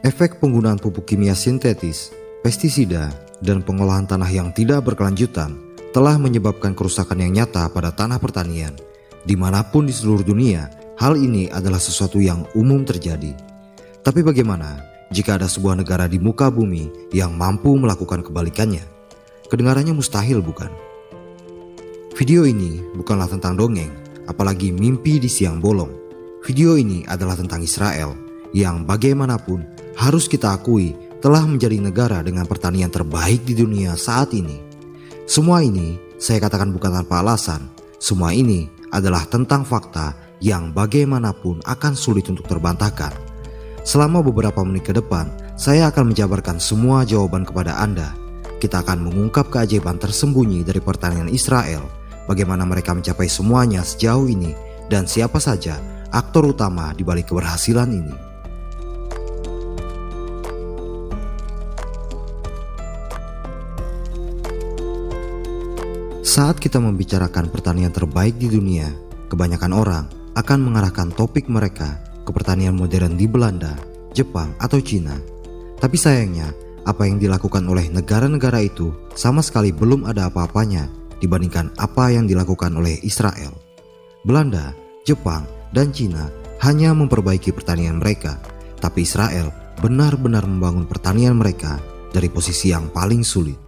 Efek penggunaan pupuk kimia sintetis, pestisida, dan pengolahan tanah yang tidak berkelanjutan telah menyebabkan kerusakan yang nyata pada tanah pertanian. Dimanapun di seluruh dunia, hal ini adalah sesuatu yang umum terjadi. Tapi bagaimana jika ada sebuah negara di muka bumi yang mampu melakukan kebalikannya? Kedengarannya mustahil, bukan? Video ini bukanlah tentang dongeng, apalagi mimpi di siang bolong. Video ini adalah tentang Israel yang bagaimanapun harus kita akui telah menjadi negara dengan pertanian terbaik di dunia saat ini. Semua ini saya katakan bukan tanpa alasan. Semua ini adalah tentang fakta yang bagaimanapun akan sulit untuk terbantahkan. Selama beberapa menit ke depan, saya akan menjabarkan semua jawaban kepada Anda. Kita akan mengungkap keajaiban tersembunyi dari pertanian Israel, bagaimana mereka mencapai semuanya sejauh ini, dan siapa saja aktor utama di balik keberhasilan ini. Saat kita membicarakan pertanian terbaik di dunia, kebanyakan orang akan mengarahkan topik mereka ke pertanian modern di Belanda, Jepang, atau Cina. Tapi sayangnya, apa yang dilakukan oleh negara-negara itu sama sekali belum ada apa-apanya dibandingkan apa yang dilakukan oleh Israel. Belanda, Jepang, dan Cina hanya memperbaiki pertanian mereka, tapi Israel benar-benar membangun pertanian mereka dari posisi yang paling sulit.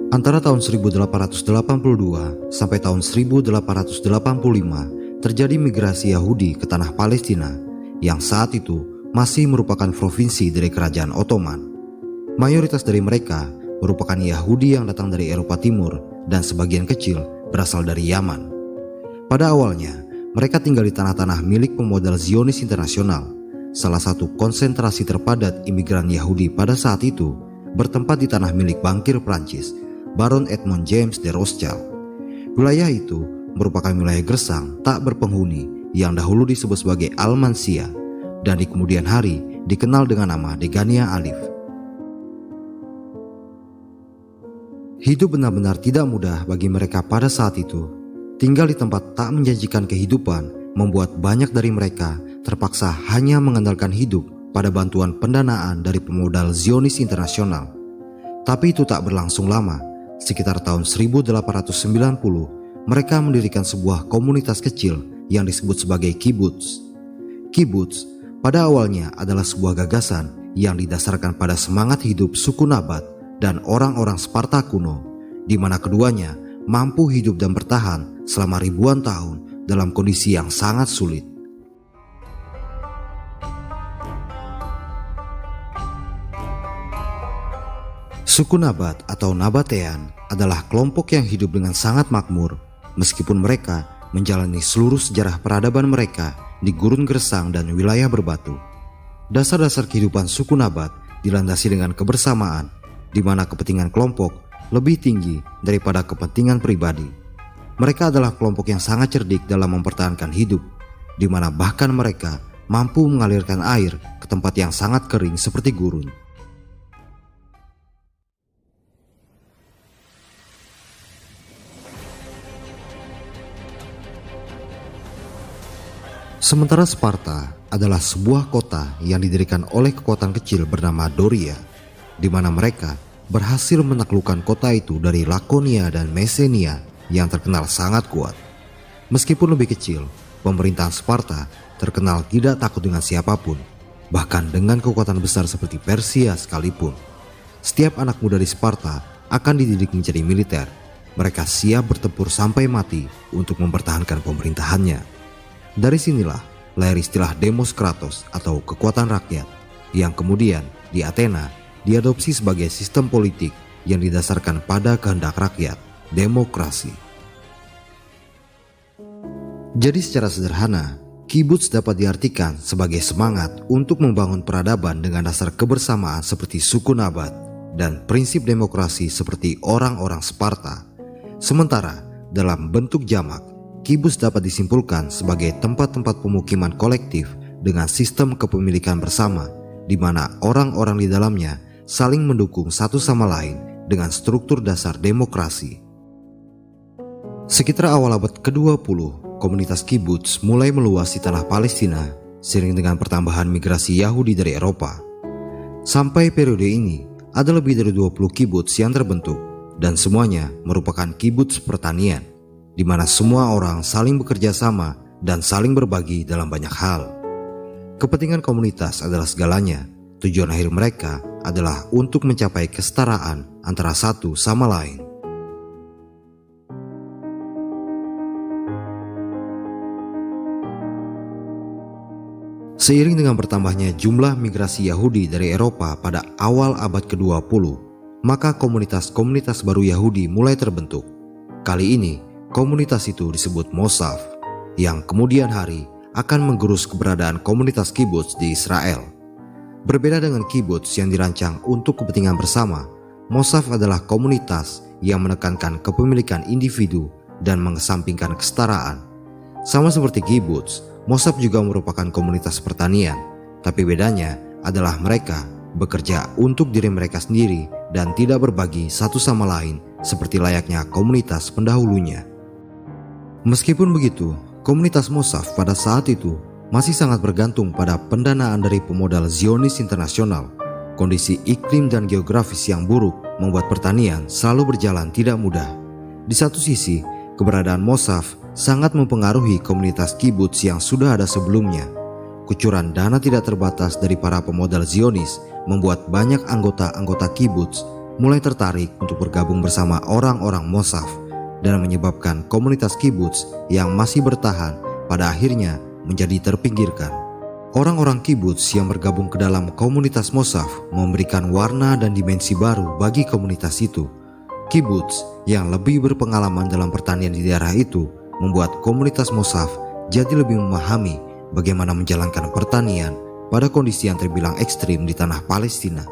Antara tahun 1882 sampai tahun 1885 terjadi migrasi Yahudi ke tanah Palestina yang saat itu masih merupakan provinsi dari kerajaan Ottoman. Mayoritas dari mereka merupakan Yahudi yang datang dari Eropa Timur dan sebagian kecil berasal dari Yaman. Pada awalnya, mereka tinggal di tanah-tanah milik pemodal Zionis Internasional. Salah satu konsentrasi terpadat imigran Yahudi pada saat itu bertempat di tanah milik bankir Prancis, Baron Edmond James de Rothschild. Wilayah itu merupakan wilayah gersang tak berpenghuni yang dahulu disebut sebagai Almansia dan di kemudian hari dikenal dengan nama Degania Alif. Hidup benar-benar tidak mudah bagi mereka pada saat itu. Tinggal di tempat tak menjanjikan kehidupan membuat banyak dari mereka terpaksa hanya mengandalkan hidup pada bantuan pendanaan dari pemodal Zionis Internasional. Tapi itu tak berlangsung lama. Sekitar tahun 1890, mereka mendirikan sebuah komunitas kecil yang disebut sebagai kibbutz. Kibbutz pada awalnya adalah sebuah gagasan yang didasarkan pada semangat hidup suku Nabat dan orang-orang Sparta kuno, di mana keduanya mampu hidup dan bertahan selama ribuan tahun dalam kondisi yang sangat sulit. Suku Nabat atau Nabatean adalah kelompok yang hidup dengan sangat makmur, meskipun mereka menjalani seluruh sejarah peradaban mereka di gurun gersang dan wilayah berbatu. Dasar-dasar kehidupan suku Nabat dilandasi dengan kebersamaan, di mana kepentingan kelompok lebih tinggi daripada kepentingan pribadi. Mereka adalah kelompok yang sangat cerdik dalam mempertahankan hidup, di mana bahkan mereka mampu mengalirkan air ke tempat yang sangat kering seperti gurun. Sementara Sparta adalah sebuah kota yang didirikan oleh kekuatan kecil bernama Doria, di mana mereka berhasil menaklukkan kota itu dari Lakonia dan Mesenia yang terkenal sangat kuat. Meskipun lebih kecil, pemerintahan Sparta terkenal tidak takut dengan siapapun, bahkan dengan kekuatan besar seperti Persia sekalipun. Setiap anak muda di Sparta akan dididik menjadi militer. Mereka siap bertempur sampai mati untuk mempertahankan pemerintahannya. Dari sinilah lahir istilah Demos Kratos atau kekuatan rakyat, yang kemudian di Athena diadopsi sebagai sistem politik yang didasarkan pada kehendak rakyat, demokrasi. Jadi secara sederhana, kibbutz dapat diartikan sebagai semangat untuk membangun peradaban dengan dasar kebersamaan seperti suku Nabat dan prinsip demokrasi seperti orang-orang Sparta. Sementara dalam bentuk jamak, kibbutz dapat disimpulkan sebagai tempat-tempat pemukiman kolektif dengan sistem kepemilikan bersama, di mana orang-orang di dalamnya saling mendukung satu sama lain dengan struktur dasar demokrasi. Sekitar awal abad ke-20, komunitas kibbutz mulai meluas di tanah Palestina seiring dengan pertambahan migrasi Yahudi dari Eropa. Sampai periode ini, ada lebih dari 20 kibbutz yang terbentuk dan semuanya merupakan kibbutz pertanian, di mana semua orang saling bekerja sama dan saling berbagi dalam banyak hal. Kepentingan komunitas adalah segalanya. Tujuan akhir mereka adalah untuk mencapai kesetaraan antara satu sama lain. Seiring dengan bertambahnya jumlah migrasi Yahudi dari Eropa pada awal abad ke-20, maka komunitas-komunitas baru Yahudi mulai terbentuk. Kali ini, komunitas itu disebut Mosaf, yang kemudian hari akan menggerus keberadaan komunitas kibbutz di Israel. Berbeda dengan kibbutz yang dirancang untuk kepentingan bersama, Mosaf adalah komunitas yang menekankan kepemilikan individu dan mengesampingkan kesetaraan. Sama seperti kibbutz, Mosaf juga merupakan komunitas pertanian, tapi bedanya adalah mereka bekerja untuk diri mereka sendiri dan tidak berbagi satu sama lain seperti layaknya komunitas pendahulunya. Meskipun begitu, komunitas Mosaf pada saat itu masih sangat bergantung pada pendanaan dari pemodal Zionis internasional. Kondisi iklim dan geografis yang buruk membuat pertanian selalu berjalan tidak mudah. Di satu sisi, keberadaan Mosaf sangat mempengaruhi komunitas kibbutz yang sudah ada sebelumnya. Kucuran dana tidak terbatas dari para pemodal Zionis membuat banyak anggota-anggota kibbutz mulai tertarik untuk bergabung bersama orang-orang Mosaf dan menyebabkan komunitas kibbutz yang masih bertahan pada akhirnya menjadi terpinggirkan. Orang-orang kibbutz yang bergabung ke dalam komunitas Mosaf memberikan warna dan dimensi baru bagi komunitas itu. Kibbutz yang lebih berpengalaman dalam pertanian di daerah itu membuat komunitas Mosaf jadi lebih memahami bagaimana menjalankan pertanian pada kondisi yang terbilang ekstrim di tanah Palestina.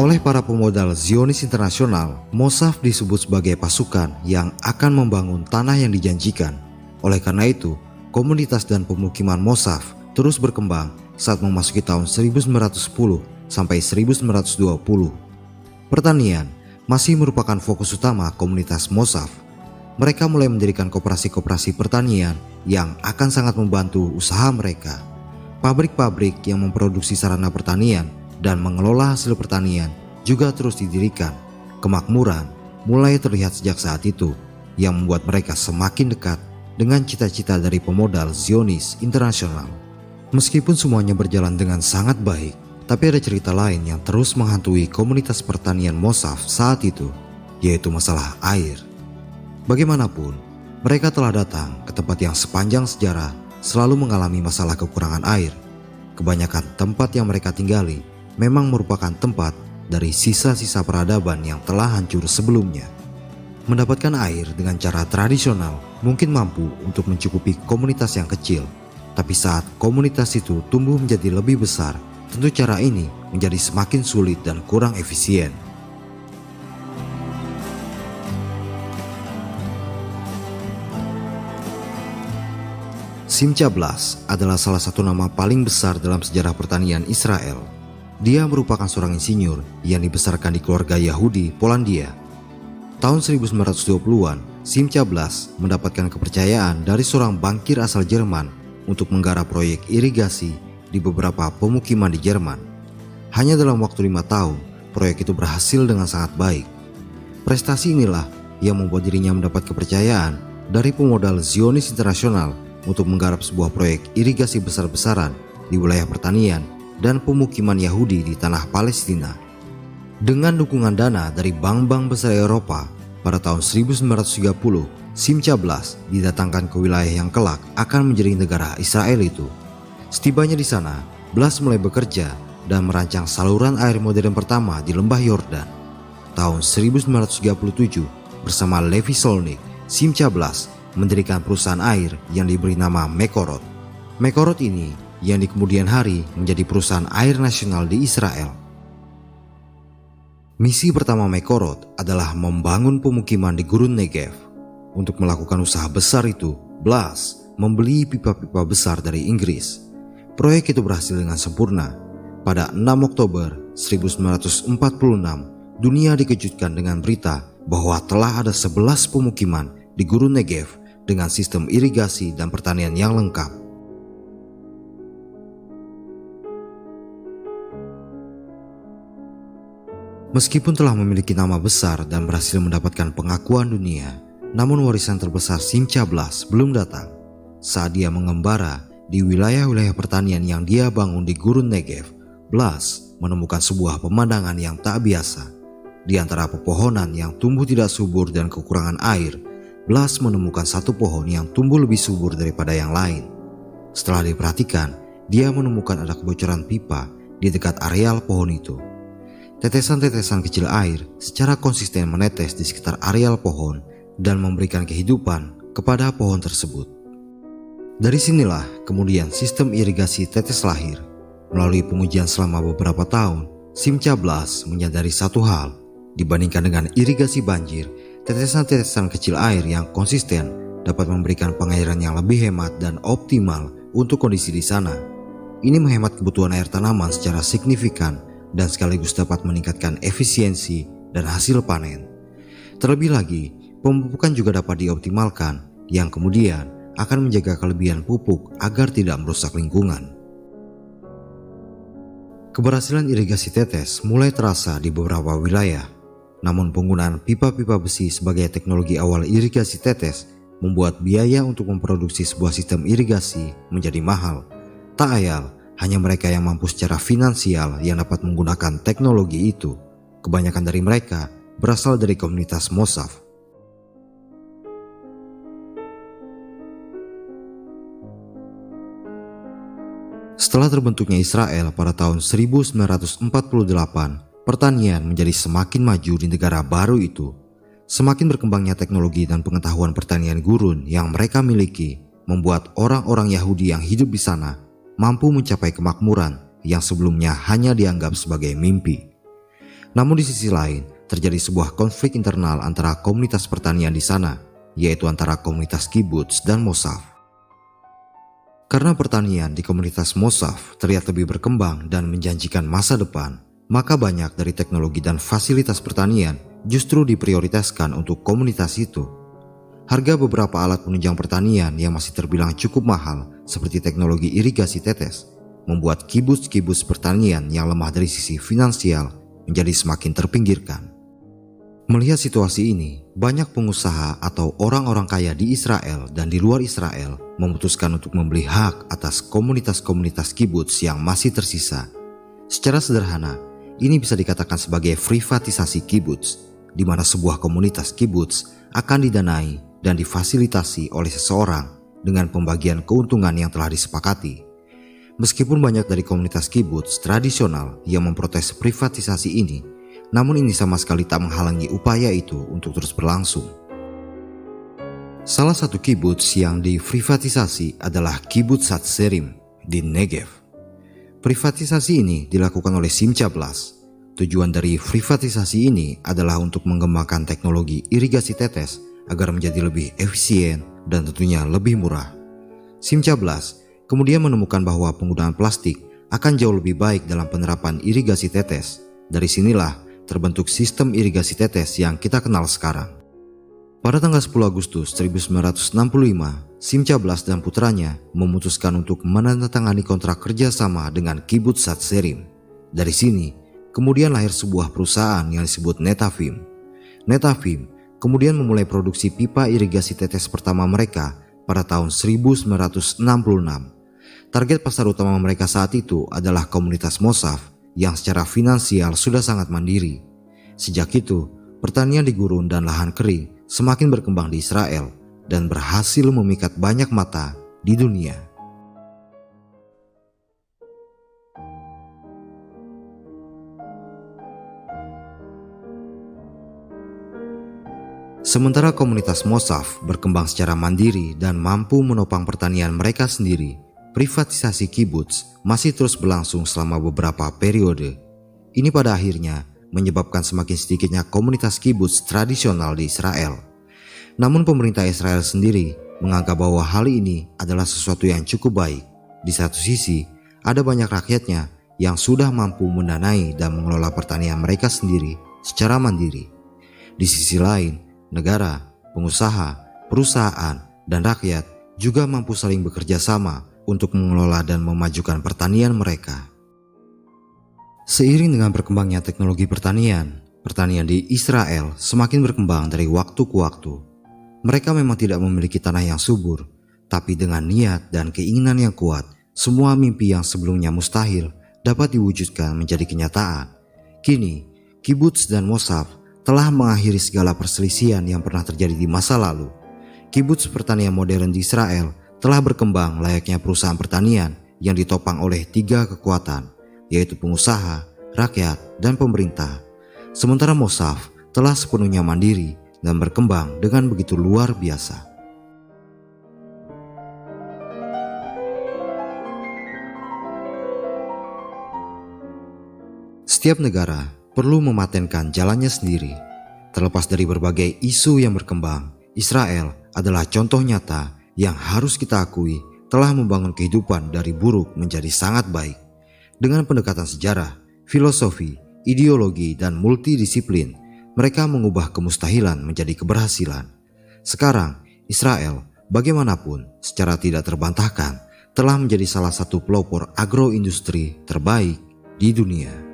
Oleh para pemodal Zionis internasional, Mosaf disebut sebagai pasukan yang akan membangun tanah yang dijanjikan. Oleh karena itu, komunitas dan pemukiman Mosaf terus berkembang saat memasuki tahun 1910 sampai 1920. Pertanian masih merupakan fokus utama komunitas Mosaf. Mereka mulai mendirikan koperasi-koperasi pertanian yang akan sangat membantu usaha mereka. Pabrik-pabrik yang memproduksi sarana pertanian dan mengelola hasil pertanian juga terus didirikan. Kemakmuran mulai terlihat sejak saat itu, yang membuat mereka semakin dekat dengan cita-cita dari pemodal Zionis internasional. Meskipun semuanya berjalan dengan sangat baik, tapi ada cerita lain yang terus menghantui komunitas pertanian Mosaf saat itu, yaitu masalah air. Bagaimanapun, mereka telah datang ke tempat yang sepanjang sejarah selalu mengalami masalah kekurangan air. Kebanyakan tempat yang mereka tinggali memang merupakan tempat dari sisa-sisa peradaban yang telah hancur sebelumnya. Mendapatkan air dengan cara tradisional mungkin mampu untuk mencukupi komunitas yang kecil. Tapi saat komunitas itu tumbuh menjadi lebih besar, tentu cara ini menjadi semakin sulit dan kurang efisien. Simcha Blas adalah salah satu nama paling besar dalam sejarah pertanian Israel. Dia merupakan seorang insinyur yang dibesarkan di keluarga Yahudi Polandia. Tahun 1920-an, Simcha Blas mendapatkan kepercayaan dari seorang bankir asal Jerman untuk menggarap proyek irigasi di beberapa pemukiman di Jerman. Hanya dalam waktu 5 tahun, proyek itu berhasil dengan sangat baik. Prestasi inilah yang membuat dirinya mendapat kepercayaan dari pemodal Zionis internasional untuk menggarap sebuah proyek irigasi besar-besaran di wilayah pertanian dan pemukiman Yahudi di tanah Palestina. Dengan dukungan dana dari bank-bank besar Eropa, pada tahun 1930, Simcha Blas didatangkan ke wilayah yang kelak akan menjadi negara Israel itu. Setibanya di sana, Blas mulai bekerja dan merancang saluran air modern pertama di lembah Yordan. Tahun 1937, bersama Levi Solnik, Simcha Blas mendirikan perusahaan air yang diberi nama Mekorot. Mekorot ini yang di kemudian hari menjadi perusahaan air nasional di Israel. Misi pertama Mekorot adalah membangun pemukiman di Gurun Negev. Untuk melakukan usaha besar itu, Blas membeli pipa-pipa besar dari Inggris. Proyek itu berhasil dengan sempurna. Pada 6 Oktober 1946, dunia dikejutkan dengan berita bahwa telah ada 11 pemukiman di Gurun Negev dengan sistem irigasi dan pertanian yang lengkap. Meskipun telah memiliki nama besar dan berhasil mendapatkan pengakuan dunia, namun warisan terbesar Simcha Blas belum datang. Saat dia mengembara di wilayah-wilayah pertanian yang dia bangun di Gurun Negev, Blas menemukan sebuah pemandangan yang tak biasa. Di antara pepohonan yang tumbuh tidak subur dan kekurangan air, Blas menemukan satu pohon yang tumbuh lebih subur daripada yang lain. Setelah diperhatikan, dia menemukan ada kebocoran pipa di dekat areal pohon itu. Tetesan-tetesan kecil air secara konsisten menetes di sekitar areal pohon dan memberikan kehidupan kepada pohon tersebut. Dari sinilah kemudian sistem irigasi tetes lahir. Melalui pengujian selama beberapa tahun, Simcha Blas menyadari satu hal. Dibandingkan dengan irigasi banjir, tetesan-tetesan kecil air yang konsisten dapat memberikan pengairan yang lebih hemat dan optimal untuk kondisi di sana. Ini menghemat kebutuhan air tanaman secara signifikan dan sekaligus dapat meningkatkan efisiensi dan hasil panen. Terlebih lagi, pemupukan juga dapat dioptimalkan, yang kemudian akan menjaga kelebihan pupuk agar tidak merusak lingkungan. Keberhasilan irigasi tetes mulai terasa di beberapa wilayah. Namun penggunaan pipa-pipa besi sebagai teknologi awal irigasi tetes membuat biaya untuk memproduksi sebuah sistem irigasi menjadi mahal. Tak ayal, hanya mereka yang mampu secara finansial yang dapat menggunakan teknologi itu. Kebanyakan dari mereka berasal dari komunitas Mossav. Setelah terbentuknya Israel pada tahun 1948, pertanian menjadi semakin maju di negara baru itu. Semakin berkembangnya teknologi dan pengetahuan pertanian gurun yang mereka miliki membuat orang-orang Yahudi yang hidup di sana mampu mencapai kemakmuran yang sebelumnya hanya dianggap sebagai mimpi. Namun di sisi lain, terjadi sebuah konflik internal antara komunitas pertanian di sana, yaitu antara komunitas kibbutz dan Mossav. Karena pertanian di komunitas Mossav terlihat lebih berkembang dan menjanjikan masa depan, maka banyak dari teknologi dan fasilitas pertanian justru diprioritaskan untuk komunitas itu. Harga beberapa alat penunjang pertanian yang masih terbilang cukup mahal, seperti teknologi irigasi tetes, membuat kibbutz-kibbutz pertanian yang lemah dari sisi finansial menjadi semakin terpinggirkan. Melihat situasi ini, banyak pengusaha atau orang-orang kaya di Israel dan di luar Israel memutuskan untuk membeli hak atas komunitas-komunitas kibbutz yang masih tersisa. Secara sederhana, ini bisa dikatakan sebagai privatisasi kibbutz, di mana sebuah komunitas kibbutz akan didanai dan difasilitasi oleh seseorang dengan pembagian keuntungan yang telah disepakati. Meskipun banyak dari komunitas kibbutz tradisional yang memprotes privatisasi ini, namun ini sama sekali tak menghalangi upaya itu untuk terus berlangsung. Salah satu kibbutz yang diprivatisasi adalah Kibbutz Hatzerim di Negev. Privatisasi ini dilakukan oleh Simcha Blas. Tujuan dari privatisasi ini adalah untuk mengembangkan teknologi irigasi tetes agar menjadi lebih efisien dan tentunya lebih murah. Simcha Blas kemudian menemukan bahwa penggunaan plastik akan jauh lebih baik dalam penerapan irigasi tetes. Dari sinilah terbentuk sistem irigasi tetes yang kita kenal sekarang. Pada tanggal 10 Agustus 1965, Simcha Blas dan putranya memutuskan untuk menandatangani kontrak kerjasama dengan Kibbutz Hatzerim. Dari sini, kemudian lahir sebuah perusahaan yang disebut Netafim. Netafim kemudian memulai produksi pipa irigasi tetes pertama mereka pada tahun 1966. Target pasar utama mereka saat itu adalah komunitas Mossav yang secara finansial sudah sangat mandiri. Sejak itu, pertanian di gurun dan lahan kering semakin berkembang di Israel dan berhasil memikat banyak mata di dunia. Sementara komunitas Mossav berkembang secara mandiri dan mampu menopang pertanian mereka sendiri, privatisasi kibbutz masih terus berlangsung selama beberapa periode. Ini pada akhirnya menyebabkan semakin sedikitnya komunitas kibbutz tradisional di Israel. Namun pemerintah Israel sendiri menganggap bahwa hal ini adalah sesuatu yang cukup baik. Di satu sisi, ada banyak rakyatnya yang sudah mampu mendanai dan mengelola pertanian mereka sendiri secara mandiri. Di sisi lain, negara, pengusaha, perusahaan, dan rakyat juga mampu saling bekerja sama untuk mengelola dan memajukan pertanian mereka. Seiring dengan berkembangnya teknologi pertanian di Israel semakin berkembang dari waktu ke waktu. Mereka memang tidak memiliki tanah yang subur, tapi dengan niat dan keinginan yang kuat, semua mimpi yang sebelumnya mustahil dapat diwujudkan menjadi kenyataan. Kini, kibbutz dan moshav telah mengakhiri segala perselisihan yang pernah terjadi di masa lalu. Kibbutz pertanian modern di Israel telah berkembang layaknya perusahaan pertanian yang ditopang oleh 3 kekuatan, yaitu pengusaha, rakyat, dan pemerintah. Sementara moshav telah sepenuhnya mandiri dan berkembang dengan begitu luar biasa. Setiap negara perlu mematenkan jalannya sendiri. Terlepas dari berbagai isu yang berkembang, Israel adalah contoh nyata yang harus kita akui telah membangun kehidupan dari buruk menjadi sangat baik. Dengan pendekatan sejarah, filosofi, ideologi, dan multidisiplin, mereka mengubah kemustahilan menjadi keberhasilan. Sekarang, Israel, bagaimanapun, secara tidak terbantahkan, telah menjadi salah satu pelopor agroindustri terbaik di dunia.